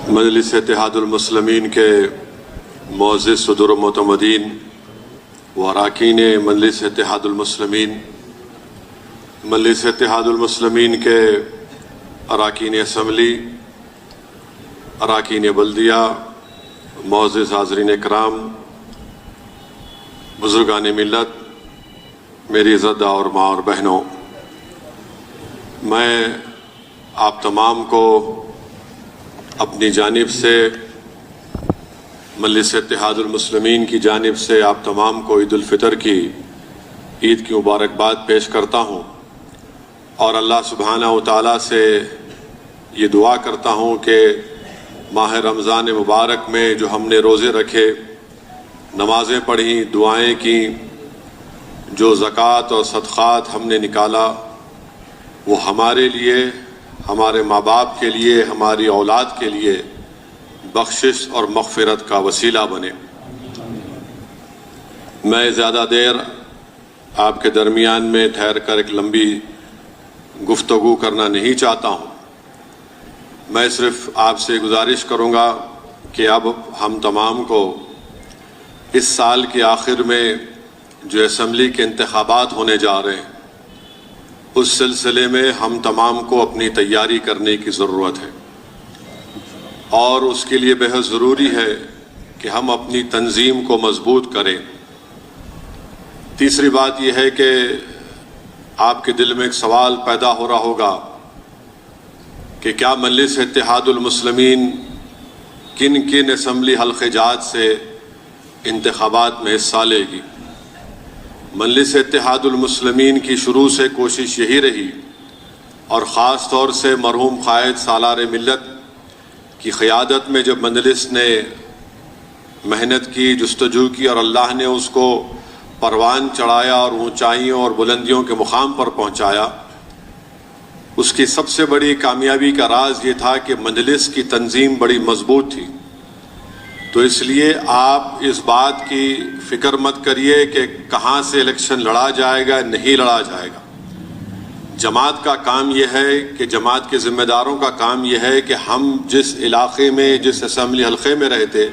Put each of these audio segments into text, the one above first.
مجلس اتحاد المسلمین کے معزز صدر و معتمدین و اراکین مجلس اتحاد المسلمین، مجلس اتحاد المسلمین کے اراکین اسمبلی، اراکین بلدیہ، معزز حاضرین اکرام، بزرگان ملت، میری عزت اور ماں اور بہنوں، میں آپ تمام کو اپنی جانب سے، مجلس اتحاد المسلمین کی جانب سے آپ تمام کو عید الفطر کی عید کی مبارکباد پیش کرتا ہوں، اور اللہ سبحانہ و تعالیٰ سے یہ دعا کرتا ہوں کہ ماہ رمضان مبارک میں جو ہم نے روزے رکھے، نمازیں پڑھیں، دعائیں کیں، جو زکوٰۃ اور صدقات ہم نے نکالا، وہ ہمارے لیے، ہمارے ماں باپ کے لیے، ہماری اولاد کے لیے بخشش اور مغفرت کا وسیلہ بنے۔ میں زیادہ دیر آپ کے درمیان میں ٹھہر کر ایک لمبی گفتگو کرنا نہیں چاہتا ہوں۔ میں صرف آپ سے گزارش کروں گا کہ اب ہم تمام کو اس سال کے آخر میں جو اسمبلی کے انتخابات ہونے جا رہے ہیں، اس سلسلے میں ہم تمام کو اپنی تیاری کرنے کی ضرورت ہے، اور اس کے لیے بہت ضروری ہے کہ ہم اپنی تنظیم کو مضبوط کریں۔ تیسری بات یہ ہے کہ آپ کے دل میں ایک سوال پیدا ہو رہا ہوگا کہ کیا مجلس اتحاد المسلمین کن کن اسمبلی حلقہ جات سے انتخابات میں حصہ لے گی؟ مجلس اتحاد المسلمین کی شروع سے کوشش یہی رہی، اور خاص طور سے مرحوم قائد سالار ملت کی قیادت میں جب مجلس نے محنت کی، جستجو کی، اور اللہ نے اس کو پروان چڑھایا اور اونچائیوں اور بلندیوں کے مقام پر پہنچایا، اس کی سب سے بڑی کامیابی کا راز یہ تھا کہ مجلس کی تنظیم بڑی مضبوط تھی۔ تو اس لیے آپ اس بات کی فکر مت کریے کہ کہاں سے الیکشن لڑا جائے گا، نہیں لڑا جائے گا۔ جماعت کا کام یہ ہے کہ جماعت کے ذمہ داروں کا کام یہ ہے کہ ہم جس علاقے میں، جس اسمبلی حلقے میں رہتے،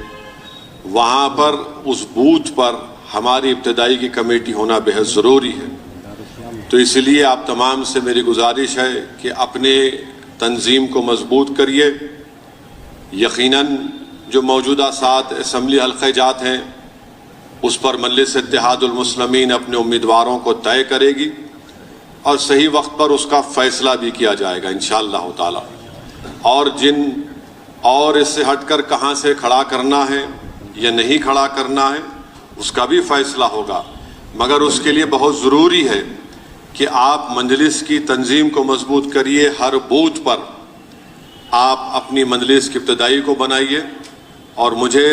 وہاں پر اس بوتھ پر ہماری ابتدائی کی کمیٹی ہونا بہت ضروری ہے۔ تو اس لیے آپ تمام سے میری گزارش ہے کہ اپنے تنظیم کو مضبوط کریے۔ یقیناً جو موجودہ 7 اسمبلی حلقہ جات ہیں، اس پر مجلس اتحاد المسلمین اپنے امیدواروں کو طے کرے گی، اور صحیح وقت پر اس کا فیصلہ بھی کیا جائے گا انشاءاللہ تعالی۔ اور اس سے ہٹ کر کہاں سے کھڑا کرنا ہے یا نہیں کھڑا کرنا ہے، اس کا بھی فیصلہ ہوگا، مگر اس کے لیے بہت ضروری ہے کہ آپ مجلس کی تنظیم کو مضبوط کریے۔ ہر بوتھ پر آپ اپنی مجلس کی ابتدائی کو بنائیے، اور مجھے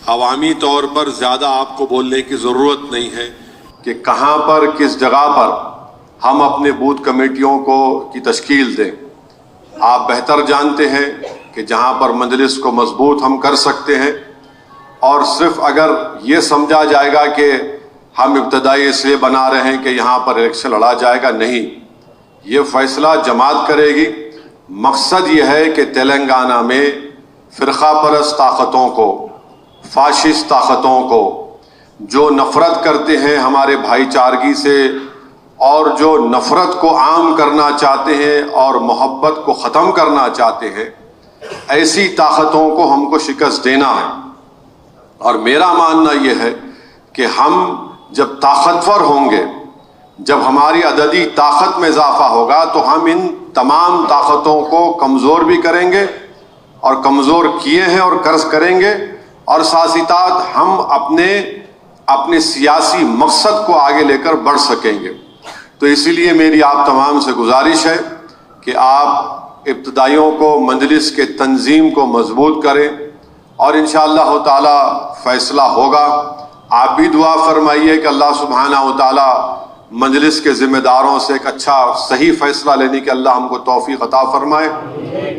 عوامی طور پر زیادہ آپ کو بولنے کی ضرورت نہیں ہے کہ کہاں پر، کس جگہ پر ہم اپنے بوتھ کمیٹیوں کی تشکیل دیں۔ آپ بہتر جانتے ہیں کہ جہاں پر مجلس کو مضبوط ہم کر سکتے ہیں، اور صرف اگر یہ سمجھا جائے گا کہ ہم ابتدائی اس لیے بنا رہے ہیں کہ یہاں پر الیکشن لڑا جائے گا، نہیں، یہ فیصلہ جماعت کرے گی۔ مقصد یہ ہے کہ تلنگانہ میں فرقہ پرست طاقتوں کو، فاشسٹ طاقتوں کو، جو نفرت کرتے ہیں ہمارے بھائی چارگی سے، اور جو نفرت کو عام کرنا چاہتے ہیں اور محبت کو ختم کرنا چاہتے ہیں، ایسی طاقتوں کو ہم کو شکست دینا ہے۔ اور میرا ماننا یہ ہے کہ ہم جب طاقتور ہوں گے، جب ہماری عددی طاقت میں اضافہ ہوگا، تو ہم ان تمام طاقتوں کو کمزور بھی کریں گے، اور کمزور کیے ہیں اور قرض کریں گے، اور ساتھ ہی ساتھ ہم اپنے سیاسی مقصد کو آگے لے کر بڑھ سکیں گے۔ تو اسی لیے میری آپ تمام سے گزارش ہے کہ آپ ابتدائیوں کو، مجلس کے تنظیم کو مضبوط کریں، اور انشاءاللہ تعالی فیصلہ ہوگا۔ آپ بھی دعا فرمائیے کہ اللہ سبحانہ و تعالی مجلس کے ذمہ داروں سے ایک اچھا صحیح فیصلہ لینے کی اللہ ہم کو توفیق عطا فرمائے،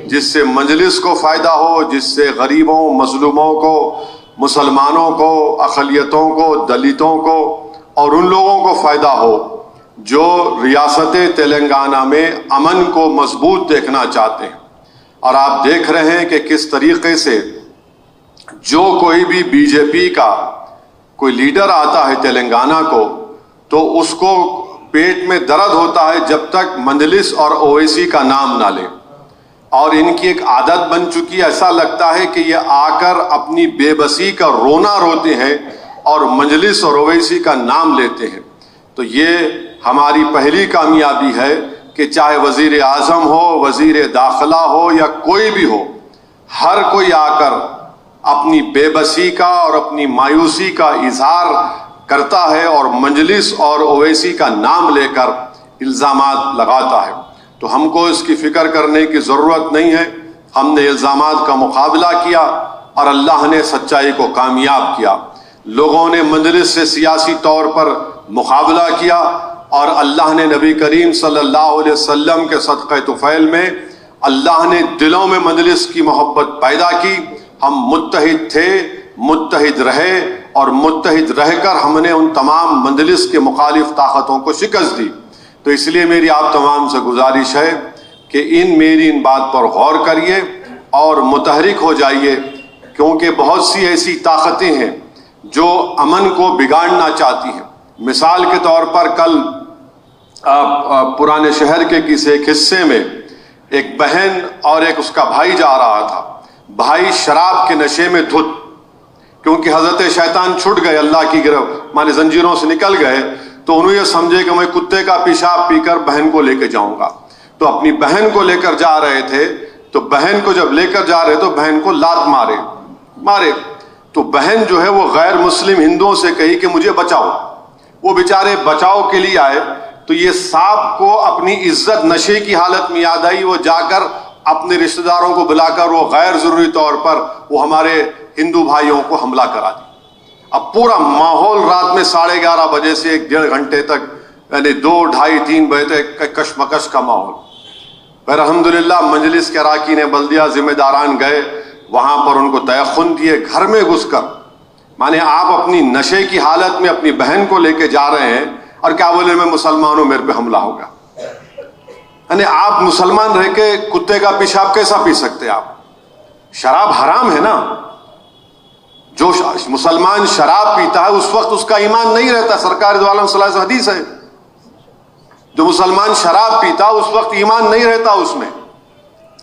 جس سے مجلس کو فائدہ ہو، جس سے غریبوں، مظلوموں کو، مسلمانوں کو، اقلیتوں کو، دلتوں کو، اور ان لوگوں کو فائدہ ہو جو ریاست تلنگانہ میں امن کو مضبوط دیکھنا چاہتے ہیں۔ اور آپ دیکھ رہے ہیں کہ کس طریقے سے جو کوئی بھی بی جے پی کا کوئی لیڈر آتا ہے تلنگانہ کو تو اس کو پیٹ میں درد ہوتا ہے جب تک مجلس اور اویسی کا نام نہ لے، اور ان کی ایک عادت بن چکی ہے، ایسا لگتا ہے کہ یہ آ کر اپنی بے بسی کا رونا روتے ہیں اور مجلس اور اویسی کا نام لیتے ہیں۔ تو یہ ہماری پہلی کامیابی ہے کہ چاہے وزیر اعظم ہو، وزیر داخلہ ہو یا کوئی بھی ہو، ہر کوئی آ کر اپنی بے بسی کا اور اپنی مایوسی کا اظہار کرتا ہے اور مجلس اور اویسی کا نام لے کر الزامات لگاتا ہے۔ تو ہم کو اس کی فکر کرنے کی ضرورت نہیں ہے، ہم نے الزامات کا مقابلہ کیا اور اللہ نے سچائی کو کامیاب کیا۔ لوگوں نے مجلس سے سیاسی طور پر مقابلہ کیا اور اللہ نے نبی کریم صلی اللہ علیہ وسلم کے صدقہ طفیل میں اللہ نے دلوں میں مجلس کی محبت پیدا کی۔ ہم متحد تھے، متحد رہے اور متحد رہ کر ہم نے ان تمام مجلس کے مخالف طاقتوں کو شکست دی۔ تو اس لیے میری آپ تمام سے گزارش ہے کہ میری ان بات پر غور کریے اور متحرک ہو جائیے، کیونکہ بہت سی ایسی طاقتیں ہیں جو امن کو بگاڑنا چاہتی ہیں۔ مثال کے طور پر کل پرانے شہر کے کسی ایک حصے میں ایک بہن اور ایک اس کا بھائی جا رہا تھا۔ بھائی شراب کے نشے میں دھت، کیونکہ حضرت شیطان چھٹ گئے، اللہ کی گرفت مانے زنجیروں سے نکل گئے، تو انہوں یہ سمجھے کہ میں کتے کا پیشاب پی کر بہن کو لے کے جاؤں گا، تو اپنی بہن کو لے کر جا رہے تھے۔ تو بہن کو جب لے کر جا رہے تو بہن کو لات مارے تو بہن جو ہے وہ غیر مسلم ہندوؤں سے کہی کہ مجھے بچاؤ۔ وہ بیچارے بچاؤ کے لیے آئے تو یہ صاحب کو اپنی عزت نشے کی حالت میں یاد آئی، وہ جا کر اپنے رشتہ داروں کو بلا کر وہ غیر ضروری طور پر وہ ہمارے ہندو بھائیوں کو حملہ کرا دی۔ اب پورا ماحول رات میں 11:30 بجے سے 1.5 گھنٹے تک، یعنی 2, 2:30, 3 بجے تک کشمکش کا ماحول۔ پھر الحمدللہ مجلس کے اراکین بلدیہ ذمہ داران گئے، وہاں پر ان کو تیقن دیے، گھر میں گھس کر، مانے آپ اپنی نشے کی حالت میں اپنی بہن کو لے کے جا رہے ہیں اور کیا بولے میں مسلمان ہوں، میرے پہ حملہ ہوگا۔ یعنی آپ مسلمان رہ کے کتے کا پیشاب کیسا پی سکتے؟ آپ شراب حرام ہے نا، جو مسلمان شراب پیتا ہے اس وقت اس کا ایمان نہیں رہتا، سرکار دو عالم صلی اللہ علیہ وسلم حدیث ہے، جو مسلمان شراب پیتا اس وقت ایمان نہیں رہتا اس میں،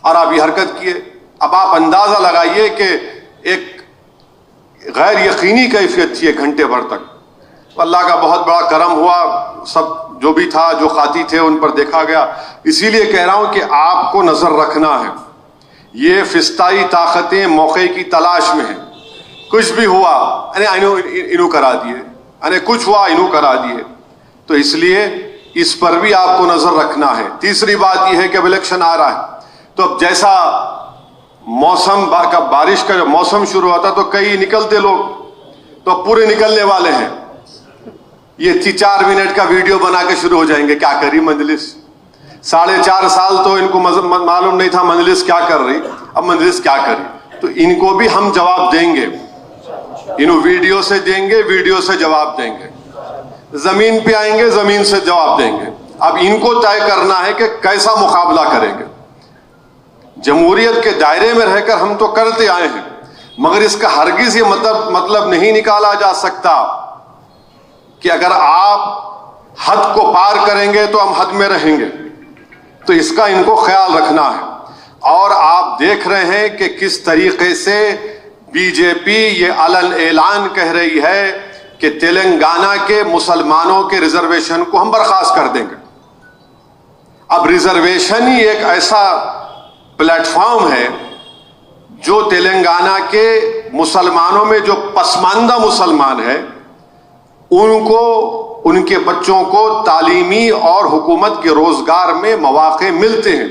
اور آپ یہ حرکت کیے۔ اب آپ اندازہ لگائیے کہ ایک غیر یقینی کیفیت تھی 1 گھنٹے بھر تک۔ اللہ کا بہت بڑا کرم ہوا، سب جو بھی تھا، جو خاطی تھے ان پر دیکھا گیا۔ اسی لیے کہہ رہا ہوں کہ آپ کو نظر رکھنا ہے، یہ فسطائی طاقتیں موقع کی تلاش میں ہیں، کچھ بھی ہوا انہوں کرا دیے، کچھ ہوا انہوں کرا دیے، تو اس لیے اس پر بھی آپ کو نظر رکھنا ہے۔ تیسری بات یہ ہے کہ اب الیکشن آ رہا ہے، تو اب جیسا موسم کا بارش کا جب موسم شروع ہوتا تو کئی نکلتے لوگ، تو اب پورے نکلنے والے ہیں۔ یہ 4 منٹ کا ویڈیو بنا کے شروع ہو جائیں گے، کیا کری مجلس؟ 4.5 سال تو ان کو معلوم نہیں تھا مجلس کیا کر رہی، اب مجلس کیا کری، تو ان کو بھی ہم جواب دیں گے، انہوں ویڈیو سے دیں گے، ویڈیو سے جواب دیں گے، زمین پہ آئیں گے، زمین سے جواب دیں گے۔ اب ان کو طے کرنا ہے کہ کیسا مقابلہ کریں گے۔ جمہوریت کے دائرے میں رہ کر ہم تو کرتے آئے ہیں، مگر اس کا ہرگز یہ مطلب نہیں نکالا جا سکتا کہ اگر آپ حد کو پار کریں گے تو ہم حد میں رہیں گے، تو اس کا ان کو خیال رکھنا ہے۔ اور آپ دیکھ رہے ہیں کہ کس طریقے سے بی جے پی یہ علن اعلان کہہ رہی ہے کہ تلنگانہ کے مسلمانوں کے ریزرویشن کو ہم برخاست کر دیں گے۔ اب ریزرویشن ہی ایک ایسا پلیٹ فارم ہے جو تلنگانہ کے مسلمانوں میں جو پسماندہ مسلمان ہیں ان کو، ان کے بچوں کو تعلیمی اور حکومت کے روزگار میں مواقع ملتے ہیں،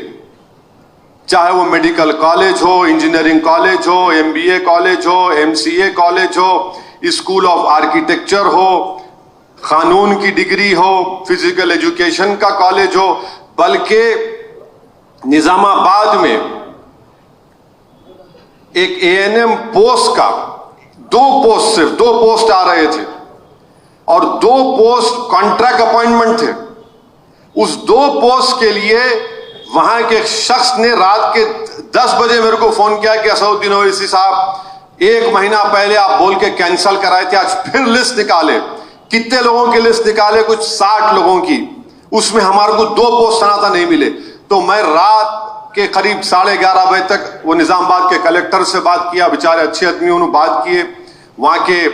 چاہے وہ میڈیکل کالج ہو، انجینئرنگ کالج ہو، MBA کالج ہو، MCA کالج ہو، اسکول آف آرکیٹیکچر ہو، قانون کی ڈگری ہو، فزیکل ایجوکیشن کا کالج ہو۔ بلکہ نظام آباد میں ایک ANM پوسٹ کا 2 پوسٹ، صرف 2 پوسٹ آ رہے تھے اور 2 پوسٹ کانٹریکٹ اپائنٹمنٹ تھے۔ اس 2 پوسٹ کے لیے وہاں کے ایک شخص نے رات کے 10 بجے میرے کو فون کیا کہ اسدالدین اویسی صاحب 1 مہینہ پہلے آپ بول کے کینسل کرائے تھے, آج پھر لسٹ نکالے. کتنے لوگوں کی لسٹ نکالے؟ کچھ 60 لوگوں کی. اس میں ہمارے کو 2 پوسٹ سنا تھا نہیں ملے. تو میں رات کے قریب 11:30 بجے تک وہ نظام آباد کے کلیکٹر سے بات کیا, بیچارے اچھے آدمی, انہوں بات کیے. وہاں کے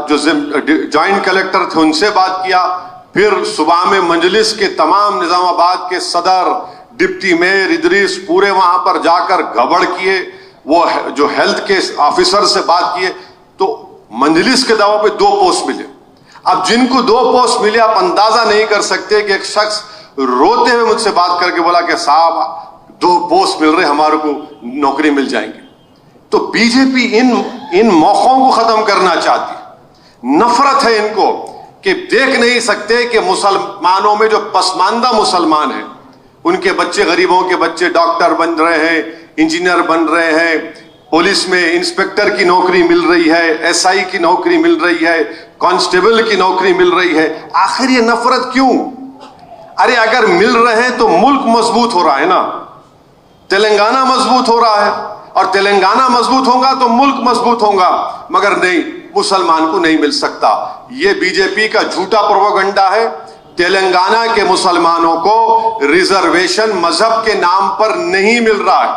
جو جوائنٹ کلیکٹر تھے ان سے بات کیا. پھر صبح میں مجلس کے تمام نظام آباد کے صدر, ڈپٹی میئر ادریس پورے وہاں پر جا کر گھبڑ کیے. وہ جو ہیلتھ کے آفیسر سے بات کیے تو مجلس کے دعوے پہ 2 پوسٹ ملے. اب جن کو 2 پوسٹ ملے, آپ اندازہ نہیں کر سکتے کہ ایک شخص روتے ہوئے مجھ سے بات کر کے بولا کہ صاحب 2 پوسٹ مل رہے, ہمارے کو نوکری مل جائیں گی. تو بی جے پی ان موقعوں کو ختم کرنا چاہتی ہے. نفرت ہے ان کو کہ دیکھ نہیں سکتے کہ مسلمانوں میں جو پسماندہ مسلمان ہیں, ان کے بچے, غریبوں کے بچے ڈاکٹر بن رہے ہیں, انجینئر بن رہے ہیں, پولیس میں انسپیکٹر کی نوکری مل رہی ہے, ایس آئی کی نوکری مل رہی ہے, کانسٹیبل کی نوکری مل رہی ہے. آخر یہ نفرت کیوں؟ ارے اگر مل رہے ہیں تو ملک مضبوط ہو رہا ہے نا, تلنگانہ مضبوط ہو رہا ہے, اور تلنگانہ مضبوط ہوگا تو ملک مضبوط ہوگا. مگر نہیں, مسلمان کو نہیں مل سکتا. یہ بی جے پی کا جھوٹا پروپیگنڈا ہے. تلنگانہ کے مسلمانوں کو ریزرویشن مذہب کے نام پر نہیں مل رہا ہے,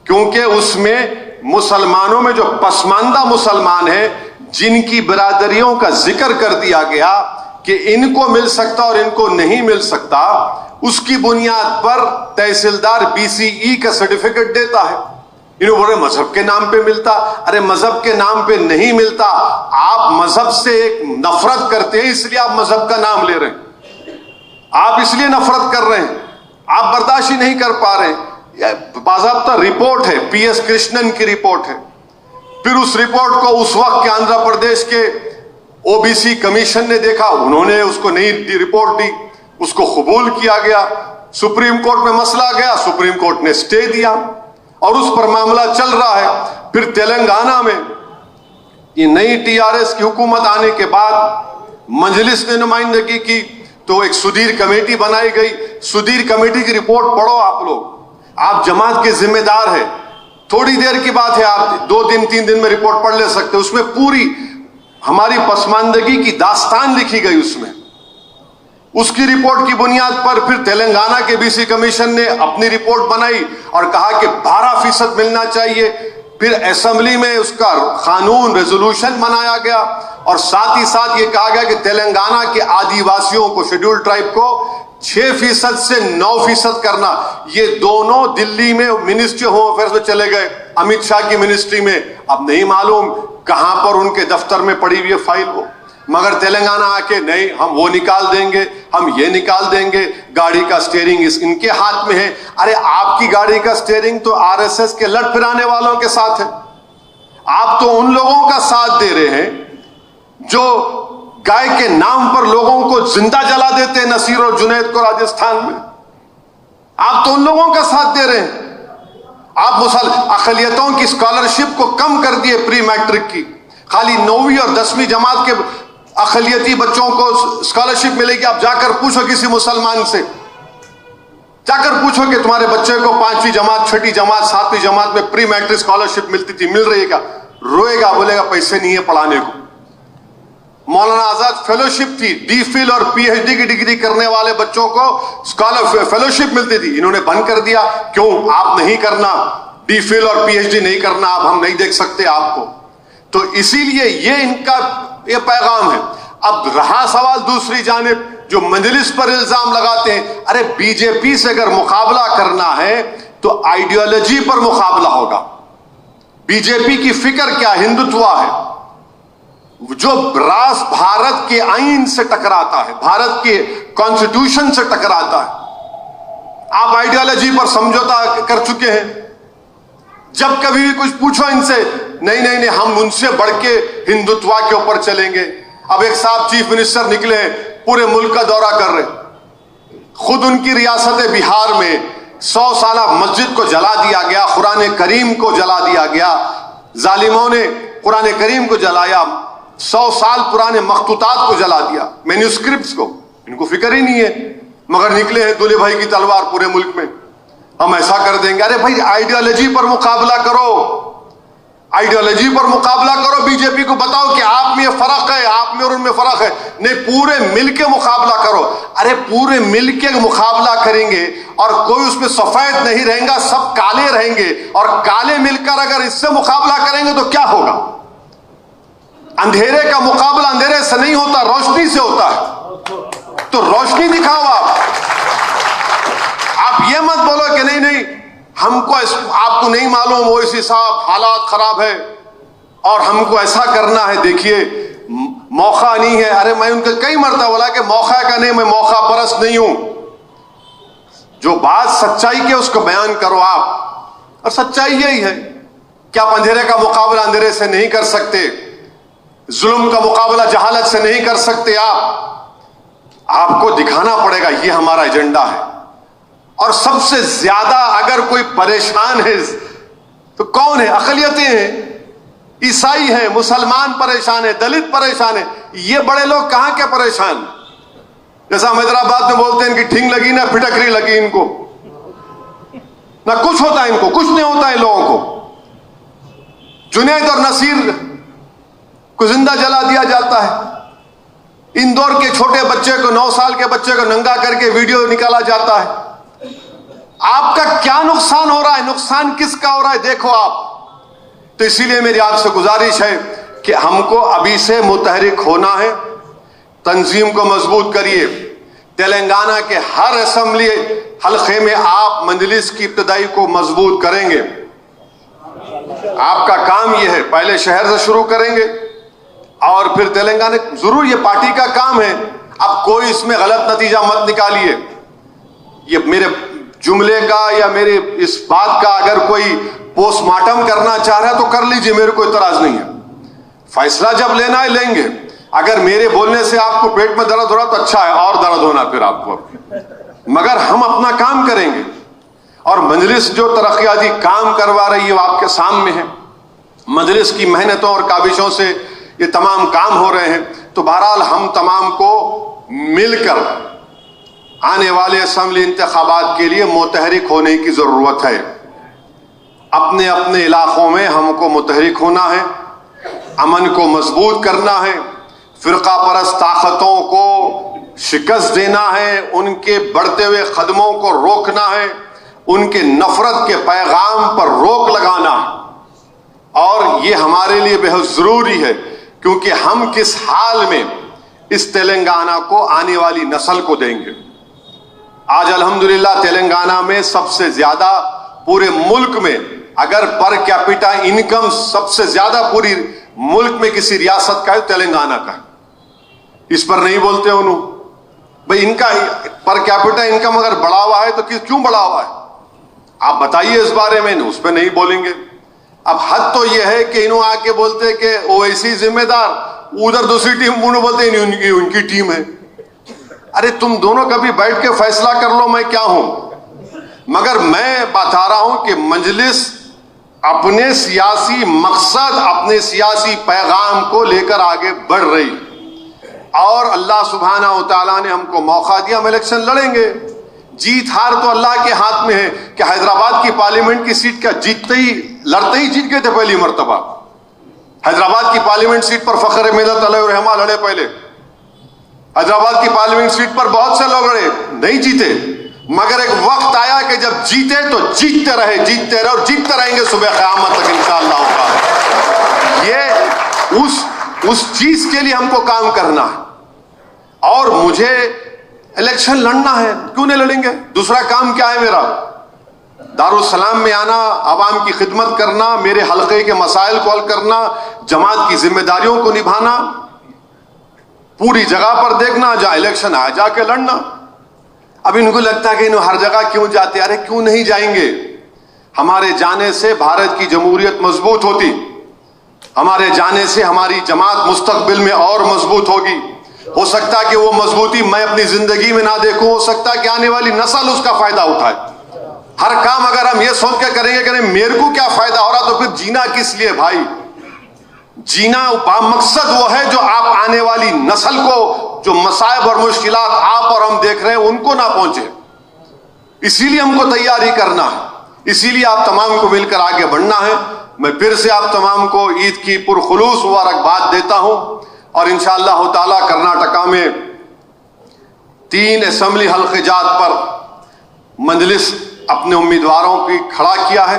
کیونکہ اس میں مسلمانوں میں جو پسماندہ مسلمان ہیں, جن کی برادریوں کا ذکر کر دیا گیا کہ ان کو مل سکتا اور ان کو نہیں مل سکتا, اس کی بنیاد پر تحصیلدار BCE کا سرٹیفکیٹ دیتا ہے. انہوں بولے مذہب کے نام پہ ملتا. ارے مذہب کے نام پہ نہیں ملتا. آپ مذہب سے ایک نفرت کرتے ہیں, اس لیے آپ مذہب کا نام لے رہے ہیں. آپ اس لیے نفرت کر رہے ہیں, آپ برداشت ہی نہیں کر پا رہے ہیں. باضابطہ رپورٹ ہے, PS کرشنن کی رپورٹ ہے. پھر اس رپورٹ کو اس وقت کے آندھرا پردیش کے OBC کمیشن نے دیکھا, انہوں نے اس کو نئی رپورٹ دی, اس کو قبول کیا گیا. سپریم کورٹ میں مسئلہ گیا, سپریم کورٹ نے سٹے دیا اور اس پر معاملہ چل رہا ہے. پھر تلنگانہ میں یہ نئی TRS کی حکومت آنے کے بعد مجلس نے نمائندگی کی تو ایک سدھیر کمیٹی بنائی گئی. سدھیر کمیٹی کی رپورٹ پڑھو آپ لوگ, آپ جماعت کے ذمہ دار ہیں. تھوڑی دیر کی بات ہے, آپ 2 دن 3 دن میں رپورٹ پڑھ لے سکتے. اس میں پوری ہماری پسماندگی کی داستان لکھی گئی. اس کی رپورٹ کی بنیاد پر پھر تلنگانہ کے BC کمیشن نے اپنی رپورٹ بنائی اور کہا کہ 12% ملنا چاہیے. پھر اسمبلی میں اس کا قانون ریزولوشن بنایا گیا اور ساتھ ہی ساتھ یہ کہا گیا کہ تلنگانہ کے آدی واسیوں کو, شیڈول ٹرائب کو 6% سے 9% کرنا. یہ دونوں دلی میں منسٹری ہوم افیئرز میں چلے گئے, امت شاہ کی منسٹری میں. اب نہیں معلوم کہاں پر ان کے دفتر میں پڑی ہوئی فائل ہو, مگر تلنگانہ آ کے نہیں, ہم وہ نکال دیں گے, ہم یہ نکال دیں گے, گاڑی کا سٹیئرنگ ان کے ہاتھ میں ہے. ارے آپ کی گاڑی کا سٹیئرنگ تو RSS کے لٹ پھرانے والوں کے ساتھ ہے. آپ تو ان لوگوں کا ساتھ دے رہے ہیں جو گائے کے نام پر لوگوں کو زندہ جلا دیتے ہیں, نصیر اور جنید کو راجستھان میں. آپ تو ان لوگوں کا ساتھ دے رہے ہیں. آپ اقلیتوں کی اسکالرشپ کو کم کر دیے, پری میٹرک کی, خالی 9ویں اور 10ویں جماعت کے اقلیتی بچوں کو اسکالرشپ ملے گی. آپ جا کر پوچھو کسی مسلمان سے, جا کر پوچھو کہ تمہارے بچے کو 5ویں جماعت, 6ٹھی جماعت, 7ویں جماعت میں پری میٹرک اسکالرشپ ملتی تھی, مل رہی ہے کیا؟ روئے گا, بولے گا پیسے نہیں ہے پڑھانے کو. مولانا آزاد فیلوشپ تھی, DPhil اور PhD کی ڈگری کرنے والے بچوں کو فیلوشپ ملتی تھی, انہوں نے بند کر دیا. کیوں؟ آپ نہیں کرنا, DPhil اور PhD نہیں کرنا, آپ ہم نہیں دیکھ سکتے آپ کو. تو اسی لیے یہ ان کا یہ پیغام ہے. اب رہا سوال دوسری جانب جو مجلس پر الزام لگاتے ہیں, ارے بی جے پی سے اگر مقابلہ کرنا ہے تو آئیڈیالوجی پر مقابلہ ہوگا. بی جے پی کی فکر کیا؟ ہندوتوا ہے, جو راس بھارت کے آئین سے ٹکراتا ہے, بھارت کے کانسٹیٹیوشن سے ٹکراتا ہے. آپ آئیڈیالوجی پر سمجھوتا کر چکے ہیں. جب کبھی بھی کچھ پوچھو ان سے, نہیں ہم ان سے بڑھ کے ہندوتوا کے اوپر چلیں گے. اب ایک صاحب چیف منسٹر نکلے ہیں, پورے ملک کا دورہ کر رہے, خود ان کی ریاست بہار میں 100 سالہ مسجد کو جلا دیا گیا, قرآن کریم کو جلا دیا گیا, ظالموں نے قرآن کریم کو جلایا, 100 سال پرانے مخطوطات کو جلا دیا, مینوسکرپٹس کو. ان کو فکر ہی نہیں ہے. مگر نکلے ہیں دولے بھائی کی تلوار پورے ملک میں، ہم ایسا کر دیں گے. ارے بھائی آئیڈیالوجی پر مقابلہ کرو، آئیڈیالوجی پر مقابلہ کرو. بی جے پی کو بتاؤ کہ آپ میں یہ فرق ہے، آپ میں اور ان میں فرق ہے. نہیں، پورے مل کے مقابلہ کرو. ارے پورے مل کے مقابلہ کریں گے اور کوئی اس میں سفید نہیں رہیں گا، سب کالے رہیں گے، اور کالے مل کر اگر اس سے مقابلہ کریں گے تو کیا ہوگا؟ اندھیرے کا مقابلہ اندھیرے سے نہیں ہوتا، روشنی سے ہوتا ہے. تو روشنی دکھاؤ. آپ یہ مت بولو کہ نہیں ہم کو آپ کو نہیں معلوم، اویسی صاحب حالات خراب ہے اور ہم کو ایسا کرنا ہے. دیکھیے موقع نہیں ہے. ارے میں ان کو کئی مرتبہ بولا کہ موقع کا نہیں، میں موقع پرست نہیں ہوں. جو بات سچائی کے اس کو بیان کرو آپ، اور سچائی یہی ہے کہ آپ اندھیرے کا مقابلہ اندھیرے سے نہیں کر سکتے، ظلم کا مقابلہ جہالت سے نہیں کر سکتے. آپ کو دکھانا پڑے گا یہ ہمارا ایجنڈا ہے. اور سب سے زیادہ اگر کوئی پریشان ہے تو کون ہے؟ اقلیتیں ہیں، عیسائی ہیں، مسلمان پریشان ہیں، دلت پریشان ہیں. یہ بڑے لوگ کہاں کے پریشان؟ جیسا ہم حیدرآباد میں بولتے ہیں ان کی ٹھنگ لگی نہ پھٹکری لگی، ان کو نہ کچھ ہوتا ہے، ان کو کچھ نہیں ہوتا ہے. لوگوں کو جنید اور نصیر کو زندہ جلا دیا جاتا ہے. اندور کے چھوٹے بچے کو، 9 سال کے بچے کو ننگا کر کے ویڈیو نکالا جاتا ہے. آپ کا کیا نقصان ہو رہا ہے؟ نقصان کس کا ہو رہا ہے دیکھو آپ. تو اسی لیے میری آپ سے گزارش ہے کہ ہم کو ابھی سے متحرک ہونا ہے. تنظیم کو مضبوط کریے. تلنگانہ کے ہر اسمبلی حلقے میں آپ مجلس کی ابتدائی کو مضبوط کریں گے. آپ کا کام یہ ہے، پہلے شہر سے شروع کریں گے اور پھر تلنگانہ. ضرور یہ پارٹی کا کام ہے، اب کوئی اس میں غلط نتیجہ مت نکالیے. یہ میرے جملے کا یا میرے اس بات کا اگر کوئی پوسٹ مارٹم کرنا چاہ رہا ہے تو کر لیجئے، میرے کو اعتراض نہیں ہے. فیصلہ جب لینا ہے لیں گے. اگر میرے بولنے سے آپ کو پیٹ میں درد ہو رہا تو اچھا ہے، اور درد ہونا پھر آپ کو، مگر ہم اپنا کام کریں گے. اور مجلس جو ترقیاتی کام کروا رہی ہے وہ آپ کے سامنے ہے. مجلس کی محنتوں اور کاوشوں سے یہ تمام کام ہو رہے ہیں. تو بہرحال ہم تمام کو مل کر آنے والے اسمبلی انتخابات کے لیے متحرک ہونے کی ضرورت ہے. اپنے اپنے علاقوں میں ہم کو متحرک ہونا ہے، امن کو مضبوط کرنا ہے، فرقہ پرست طاقتوں کو شکست دینا ہے، ان کے بڑھتے ہوئے قدموں کو روکنا ہے، ان کے نفرت کے پیغام پر روک لگانا ہے. اور یہ ہمارے لیے بہت ضروری ہے کیونکہ ہم کس حال میں اس تلنگانہ کو آنے والی نسل کو دیں گے. آج الحمدللہ تلنگانہ میں سب سے زیادہ پورے ملک میں، اگر پر کیپٹا انکم سب سے زیادہ پوری ملک میں کسی ریاست کا ہے تلنگانہ کا ہے. اس پر نہیں بولتے انہوں بھئی ان کا پر کیپٹا انکم اگر بڑھا ہوا ہے تو کیوں بڑھا ہوا ہے؟ آپ بتائیے اس بارے میں. اس پہ نہیں بولیں گے. اب حد تو یہ ہے کہ انہوں آ کے بولتے کہ اویسی ذمہ دار، ادھر دوسری ٹیم انہوں بولتے ہیں ان کی ٹیم ہے. ارے تم دونوں کبھی بیٹھ کے فیصلہ کر لو میں کیا ہوں. مگر میں بتا رہا ہوں کہ مجلس اپنے سیاسی مقصد، اپنے سیاسی پیغام کو لے کر آگے بڑھ رہی، اور اللہ سبحانہ و تعالیٰ نے ہم کو موقع دیا. ہم الیکشن لڑیں گے. جیت ہار تو اللہ کے ہاتھ میں ہے. کہ حیدرآباد کی پارلیمنٹ کی سیٹ کا لڑتے ہی جیت گئے تھے پہلی مرتبہ. حیدرآباد کی پارلیمنٹ سیٹ پر فخر ملت علیہ الرحمہ لڑے پہلے. حیدرآباد کی پارلیمنٹ سیٹ پر بہت سے لوگ لڑے، نہیں جیتے. مگر ایک وقت آیا کہ جب جیتے تو جیتتے رہے اور جیتتے رہیں گے صبح قیامت تک انشاءاللہ تعالی. یہ اس چیز کے لیے ہم کو کام کرنا ہے. اور مجھے الیکشن لڑنا ہے، کیوں نہیں لڑیں گے؟ دوسرا کام کیا ہے میرا؟ دارالسلام میں آنا، عوام کی خدمت کرنا، میرے حلقے کے مسائل کو حل کرنا، جماعت کی ذمہ داریوں کو نبھانا، پوری جگہ پر دیکھنا، جہاں الیکشن آئے جا کے لڑنا. اب ان کو لگتا ہے کہ انہوں ہر جگہ کیوں جاتے؟ ارے کیوں نہیں جائیں گے؟ ہمارے جانے سے بھارت کی جمہوریت مضبوط ہوتی، ہمارے جانے سے ہماری جماعت مستقبل میں اور مضبوط ہوگی. ہو سکتا ہے کہ وہ مضبوطی میں اپنی زندگی میں نہ دیکھوں، ہو سکتا ہے کہ آنے والی نسل اس کا فائدہ اٹھائے. ہر کام اگر ہم یہ سوچ کے کریں گے کہ میرے کو کیا فائدہ ہو رہا تو پھر جینا کس لیے بھائی؟ جینا مقصد وہ ہے جو آپ آنے والی نسل کو جو مصائب اور مشکلات آپ اور ہم دیکھ رہے ہیں ان کو نہ پہنچے. اسی لیے ہم کو تیاری کرنا ہے, اسی لیے آپ تمام کو مل کر آگے بڑھنا ہے. میں پھر سے آپ تمام کو عید کی پرخلوص مبارکباد دیتا ہوں, اور انشاءاللہ تعالی کرناٹکا میں 3 اسمبلی حلقے جات پر مجلس اپنے امیدواروں کی کھڑا کیا ہے.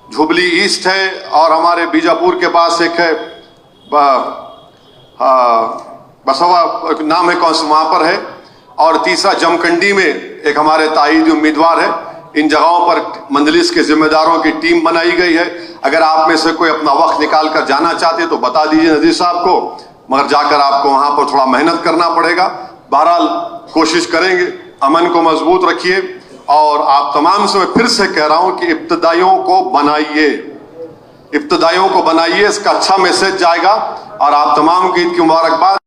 جھبلی ایسٹ ہے, اور ہمارے بیجاپور کے پاس ایک ہے بسوا نام ہے کون سے وہاں پر ہے, اور تیسرا جمکنڈی میں ایک ہمارے تائیدی امیدوار ہے. ان جگہوں پر مجلس کے ذمہ داروں کی ٹیم بنائی گئی ہے. اگر آپ میں سے کوئی اپنا وقت نکال کر جانا چاہتے تو بتا دیجئے نذیر صاحب کو, مگر جا کر آپ کو وہاں پر تھوڑا محنت کرنا پڑے گا. بہرحال کوشش کریں گے, امن کو مضبوط رکھیے, اور آپ تمام سے میں پھر سے کہہ رہا ہوں کہ ابتدائیوں کو بنائیے, ابتدائیوں کو بنائیے, اس کا اچھا میسج جائے گا. اور آپ تمام کو عید کی مبارکباد.